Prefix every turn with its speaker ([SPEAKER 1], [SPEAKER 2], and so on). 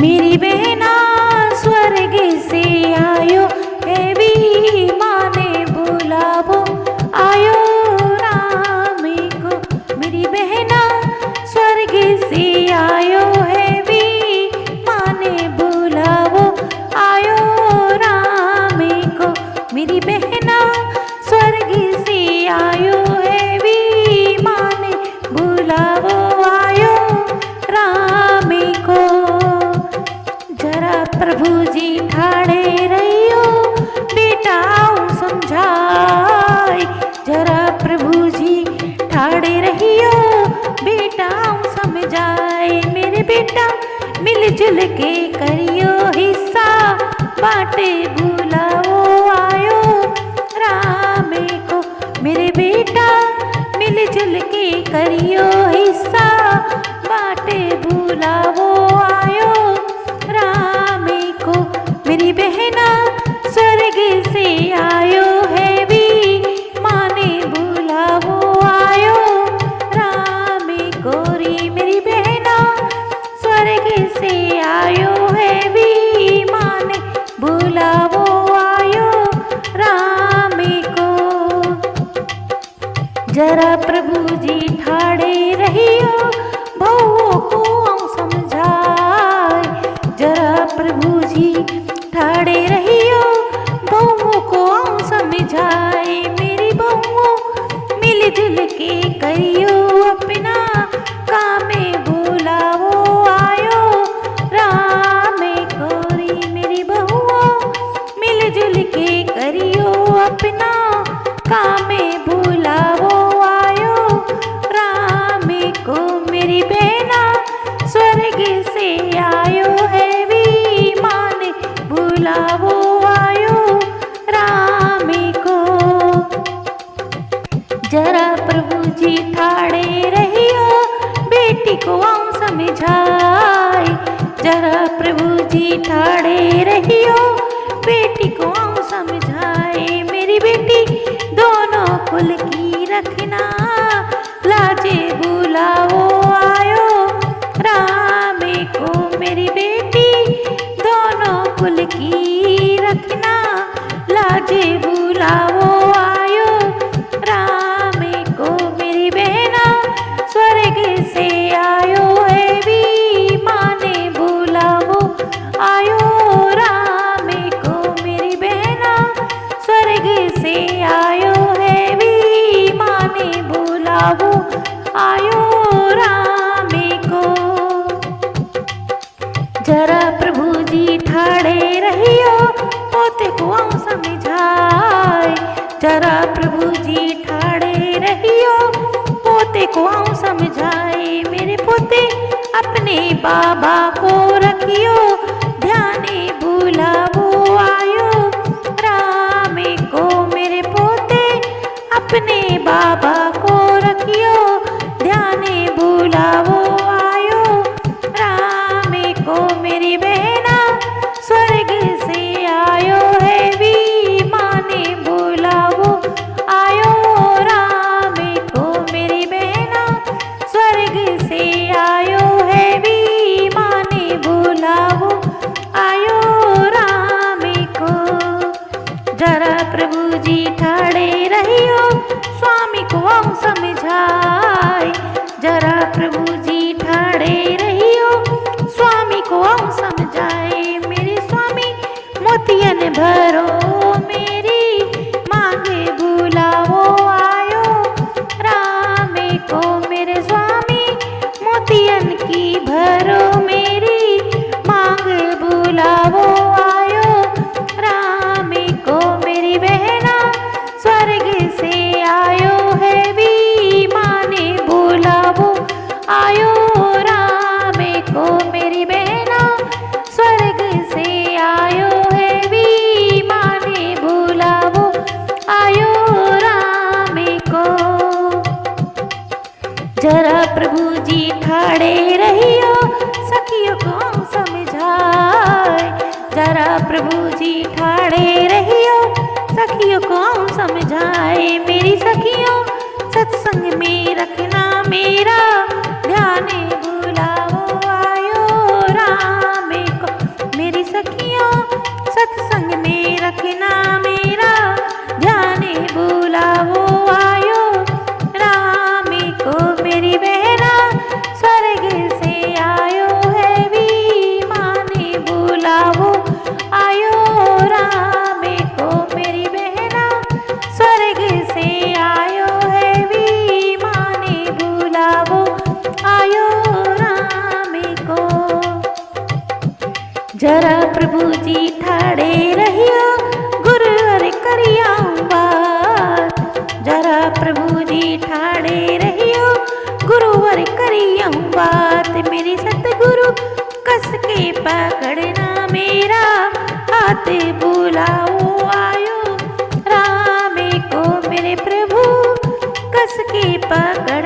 [SPEAKER 1] मेरी बहना स्वर्ग से आयो हेवी माने बुलावो आयो राम को। मेरी बहना स्वर्ग से आयो हेवी माने बुलावो आयो राम को। मेरी बहना स्वर्ग से आयो हेवी माने बुलावो आयो राम को। जरा प्रभु जी ठाड़े रहियो बेटा आऊं समझाए। जरा प्रभु जी ठाड़े रहियो बेटा आऊं समझाए। मेरे बेटा मिलजुल के करियो हिस्सा बाटे बुलाओ आयो राम को। मेरे बेटा मिलजुल के करियो हिस्सा बाटे बुलाओ आयो राम को। मेरी बहना स्वर्ग से आयो हेवी माने बुलावो आयो राम को। री मेरी बहना स्वर्ग से आयो हेवी माने बुलावो आयो राम को। जरा प्रभु जी ठाड़े रहियो बहुओं को आऊं समझाए। जरा प्रभु जी ठाड़े रहियो बहुओं को आऊं समझाए। मेरी बहुओं मिलजुल के करियो अपना काम बुलावो आयो राम को। री मेरी बहुओं मिलजुल के करियो अपना काम बुलावो आयो राम को। मेरी बहना स्वर्ग से आयो हेवी माने बुलावो आयो राम को। जरा प्रभु जी ठाड़े रहियो बेटी को आऊं समझाए। जरा प्रभु जी ठाड़े रहियो बेटी को आऊं समझाए। मेरी बेटी दोनों कुल की रखना लाजे बुलाओ आयो राम को। मेरी बेटी दोनों कुल की रखना लाजे बुलाओ आयो राम को। मेरी बहना स्वर्ग से आयो हेवी माने बुलाओ आयो राम को। मेरी बहना स्वर्ग से आयो हेवी माने बुलाओ आयो राम को। जरा प्रभु जी ठाड़े रहियो पोते को आऊं समझाए। जरा प्रभु जी ठाड़े रहियो पोते को आऊं समझाए। मेरे पोते अपने बाबा को रखियो ध्याने बुलावो आयो राम को। मेरे पोते अपने बाबा को रखियो ध्याने बुलावो आयो राम को। मेरी बहना स्वर्ग से आयो हेवी माने बुलावो आयो राम को। मेरी बहना स्वर्ग से आयो हेवी माने बुलावो आयो राम को। जरा प्रभु जी ठाड़े रहियो स्वामी को आऊं समझाए। जरा प्रभु जी ठाड़े रहियो स्वामी को आऊं समझाए। मेरे स्वामी मोतियन भरो मेरी मांगे बुलावो आयो राम को। मेरे स्वामी मोतियन की भरो मेरी मांग बुलावो आयो राम को। मेरी बहना स्वर्ग से आयो हेवी माने बुलावो आयो राम को। मेरी बहना स्वर्ग से आयो हेवी माने बुलावो आयो राम को। जरा प्रभु जी ठाड़े रहियो सखियों को समझाए। जरा प्रभु जी ठाड़े रहियो सखियों को समझाए। मेरी सखियों सत्संग में रखना मेरा ध्यान बुलाओ आयो राम। जरा प्रभु जी ठाड़े रहियो गुरु हर करियाऊं बात। जरा प्रभु जी ठाड़े रहियो गुरु हर करियाऊं बात। मेरे सतगुरु कस के पकड़ना मेरा हाथ बुलाओ आयो राम को मेरे प्रभु कस के पकड़